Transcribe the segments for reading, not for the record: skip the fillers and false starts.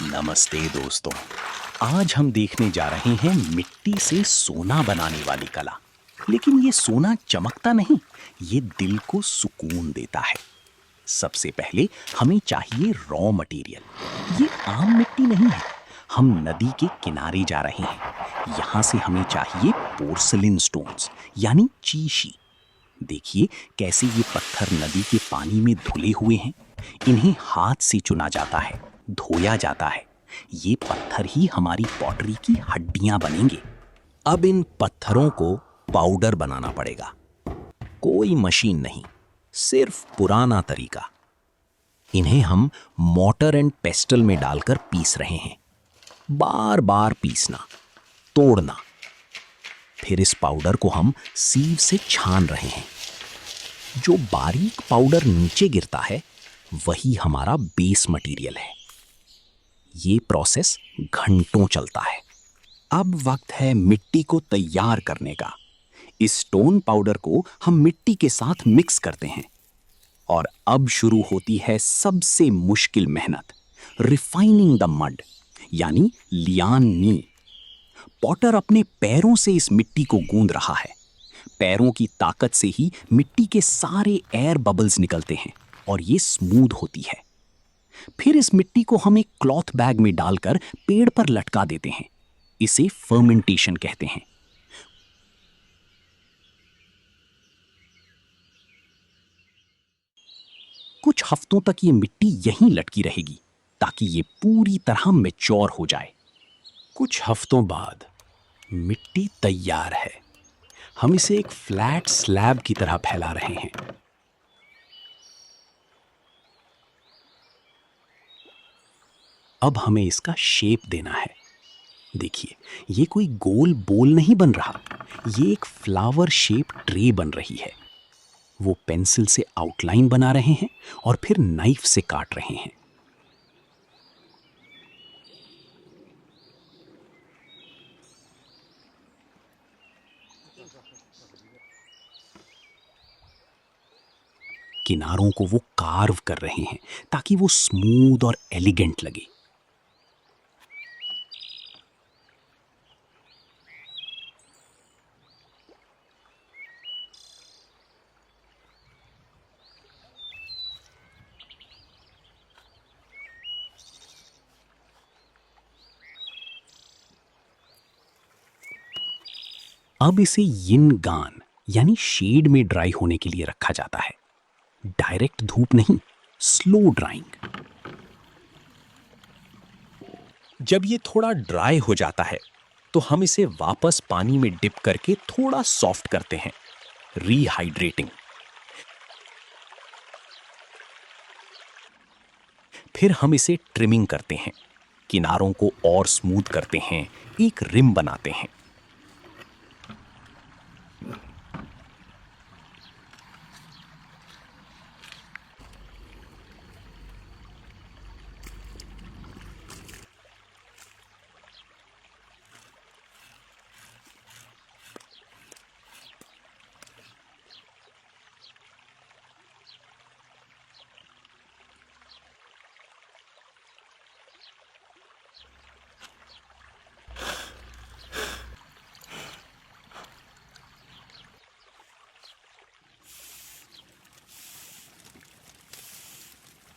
नमस्ते दोस्तों। आज हम देखने जा रहे हैं मिट्टी से सोना बनाने वाली कला। लेकिन ये सोना चमकता नहीं, ये दिल को सुकून देता है। सबसे पहले हमें चाहिए रॉ मटेरियल। ये आम मिट्टी नहीं है। हम नदी के किनारे जा रहे हैं। यहाँ से हमें चाहिए पोर्सिलेन स्टोन्स, यानी चीशी। देखिए कैसे ये पत्थर नदी के पानी में धुले हुए हैं। इन्हें हाथ से चुना जाता है, धोया जाता है। ये पत्थर ही हमारी पॉटरी की हड्डियां बनेंगे। अब इन पत्थरों को पाउडर बनाना पड़ेगा। कोई मशीन नहीं, सिर्फ पुराना तरीका। इन्हें हम मॉर्टर एंड पेस्टल में डालकर पीस रहे हैं। बार बार पीसना, तोड़ना। फिर इस पाउडर को हम सीव से छान रहे हैं। जो बारीक पाउडर नीचे गिरता है वही हमारा बेस मटेरियल है। ये प्रोसेस घंटों चलता है। अब वक्त है मिट्टी को तैयार करने का। इस स्टोन पाउडर को हम मिट्टी के साथ मिक्स करते हैं। और अब शुरू होती है सबसे मुश्किल मेहनत, रिफाइनिंग द मड, यानी लियानी। पॉटर अपने पैरों से इस मिट्टी को गूंद रहा है। पैरों की ताकत से ही मिट्टी के सारे एयर बबल्स निकलते हैं और ये स्मूथ होती है। फिर इस मिट्टी को हम एक क्लॉथ बैग में डालकर पेड़ पर लटका देते हैं। इसे फर्मेंटेशन कहते हैं। कुछ हफ्तों तक ये मिट्टी यहीं लटकी रहेगी ताकि ये पूरी तरह मैच्योर हो जाए। कुछ हफ्तों बाद मिट्टी तैयार है। हम इसे एक फ्लैट स्लैब की तरह फैला रहे हैं। अब हमें इसका शेप देना है। देखिए, ये कोई गोल बोल नहीं बन रहा, ये एक फ्लावर शेप ट्रे बन रही है। वो पेंसिल से आउटलाइन बना रहे हैं और फिर नाइफ से काट रहे हैं। किनारों को वो कार्व कर रहे हैं ताकि वो स्मूथ और एलिगेंट लगे। अब इसे यिन गान यानी शेड में ड्राई होने के लिए रखा जाता है। डायरेक्ट धूप नहीं, स्लो ड्राइंग। जब ये थोड़ा ड्राई हो जाता है तो हम इसे वापस पानी में डिप करके थोड़ा सॉफ्ट करते हैं, रीहाइड्रेटिंग। फिर हम इसे ट्रिमिंग करते हैं, किनारों को और स्मूथ करते हैं, एक रिम बनाते हैं।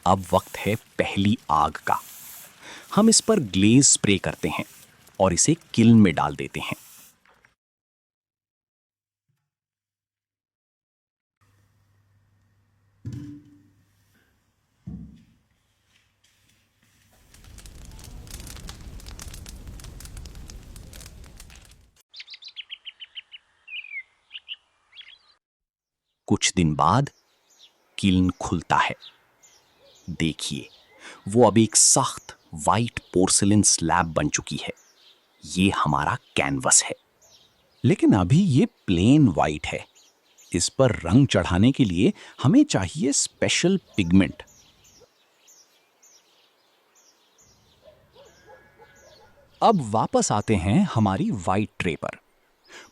अब वक्त है पहली आग का। हम इस पर ग्लेज स्प्रे करते हैं और इसे किल्न में डाल देते हैं। कुछ दिन बाद किल्न खुलता है। देखिए, वो अब एक सख्त वाइट पोर्सिलेन स्लैब बन चुकी है। ये हमारा कैनवस है। लेकिन अभी ये प्लेन वाइट है। इस पर रंग चढ़ाने के लिए हमें चाहिए स्पेशल पिगमेंट। अब वापस आते हैं हमारी वाइट ट्रे पर।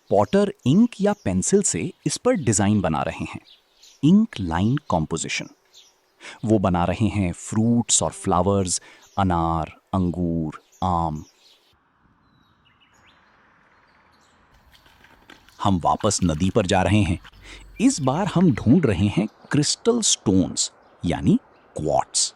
पॉटर इंक या पेंसिल से इस पर डिजाइन बना रहे हैं, इंक लाइन कॉम्पोजिशन। वो बना रहे हैं फ्रूट्स और फ्लावर्स, अनार, अंगूर, आम। हम वापस नदी पर जा रहे हैं। इस बार हम ढूंढ रहे हैं क्रिस्टल स्टोन्स, यानी क्वार्ट्स।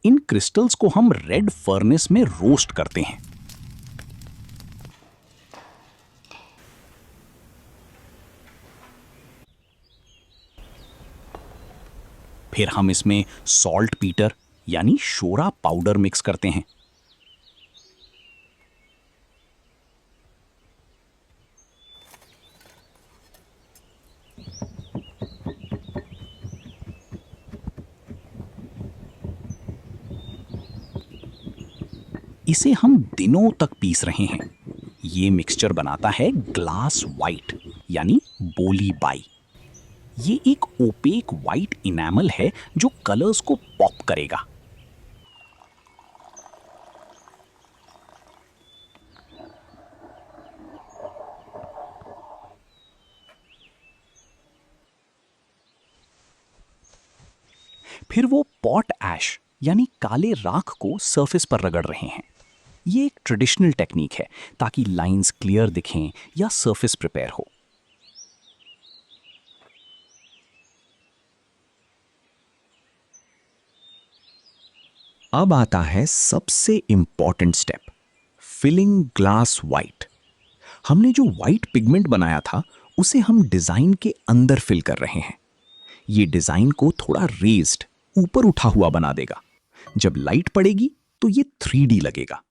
इन क्रिस्टल्स को हम रेड फर्नेस में रोस्ट करते हैं। फिर हम इसमें सॉल्ट पीटर यानी शोरा पाउडर मिक्स करते हैं। इसे हम दिनों तक पीस रहे हैं। ये मिक्सचर बनाता है ग्लास वाइट यानी बोली बाई। ये एक ओपेक वाइट इनेमल है जो कलर्स को पॉप करेगा। फिर वो पॉट ऐश यानी काले राख को सरफेस पर रगड़ रहे हैं। ये एक ट्रेडिशनल टेक्निक है ताकि लाइंस क्लियर दिखें या सरफेस प्रिपेयर हो। अब आता है सबसे important step, filling glass white. हमने जो वाइट पिगमेंट बनाया था उसे हम डिजाइन के अंदर फिल कर रहे हैं। ये डिजाइन को थोड़ा रेज्ड, ऊपर उठा हुआ बना देगा। जब लाइट पड़ेगी तो ये 3D लगेगा।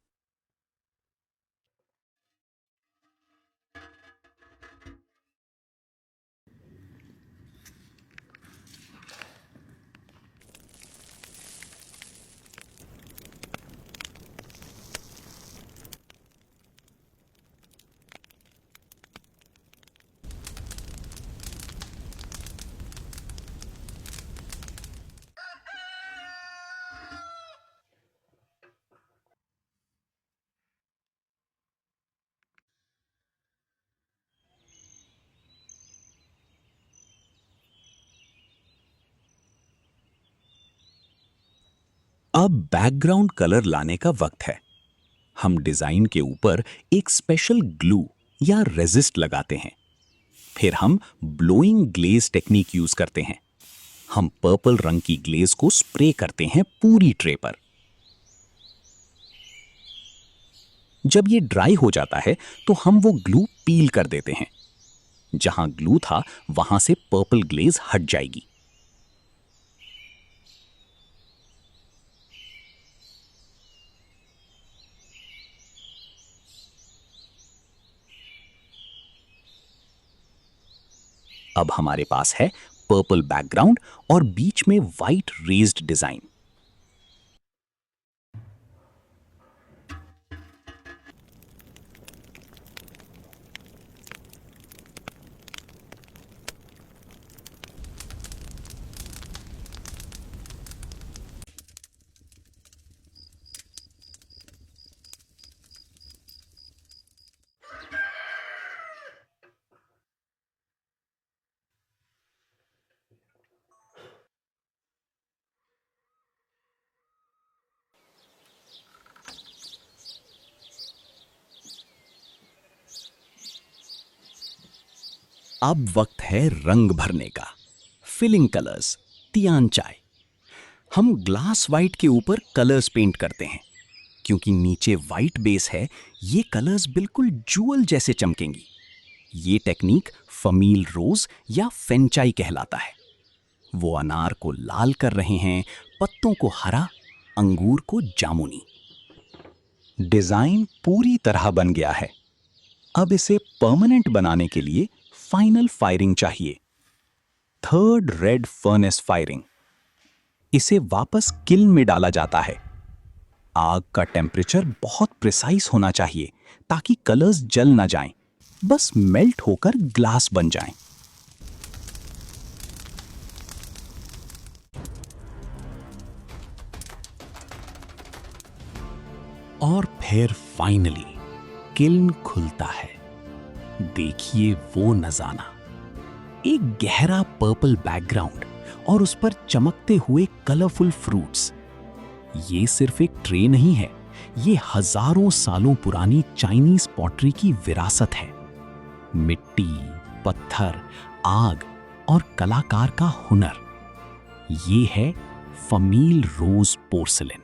अब बैकग्राउंड कलर लाने का वक्त है। हम डिजाइन के ऊपर एक स्पेशल ग्लू या रेजिस्ट लगाते हैं। फिर हम ब्लोइंग ग्लेज टेक्निक यूज करते हैं। हम पर्पल रंग की ग्लेज को स्प्रे करते हैं पूरी ट्रे पर। जब ये ड्राई हो जाता है तो हम वो ग्लू पील कर देते हैं। जहां ग्लू था वहां से पर्पल ग्लेज हट जाएगी। अब हमारे पास है पर्पल बैकग्राउंड और बीच में वाइट रेज्ड डिजाइन। अब वक्त है रंग भरने का। फिलिंग कलर्स, तियान चाय। हम ग्लास वाइट के ऊपर कलर्स पेंट करते हैं। क्योंकि नीचे वाइट बेस है, ये कलर्स बिल्कुल जूअल जैसे चमकेंगी। ये टेक्निक फमील रोज या फेंचाई कहलाता है। वो अनार को लाल कर रहे हैं, पत्तों को हरा, अंगूर को जामुनी। डिजाइन पूरी तरह बन गया है। अब इसे परमानेंट बनाने के लिए फाइनल फायरिंग चाहिए। Third red furnace firing. इसे वापस किल्न में डाला जाता है। आग का टेम्परेचर बहुत प्रिसाइज होना चाहिए ताकि कलर्स जल ना जाएं, बस मेल्ट होकर ग्लास बन जाएं। और फिर फाइनली किल्न खुलता है। देखिए वो नजारा, एक गहरा पर्पल बैकग्राउंड और उस पर चमकते हुए कलरफुल फ्रूट्स। ये सिर्फ एक ट्रे नहीं है, ये हजारों सालों पुरानी चाइनीज पॉटरी की विरासत है। मिट्टी, पत्थर, आग और कलाकार का हुनर, ये है फमील रोज पोर्सलेन।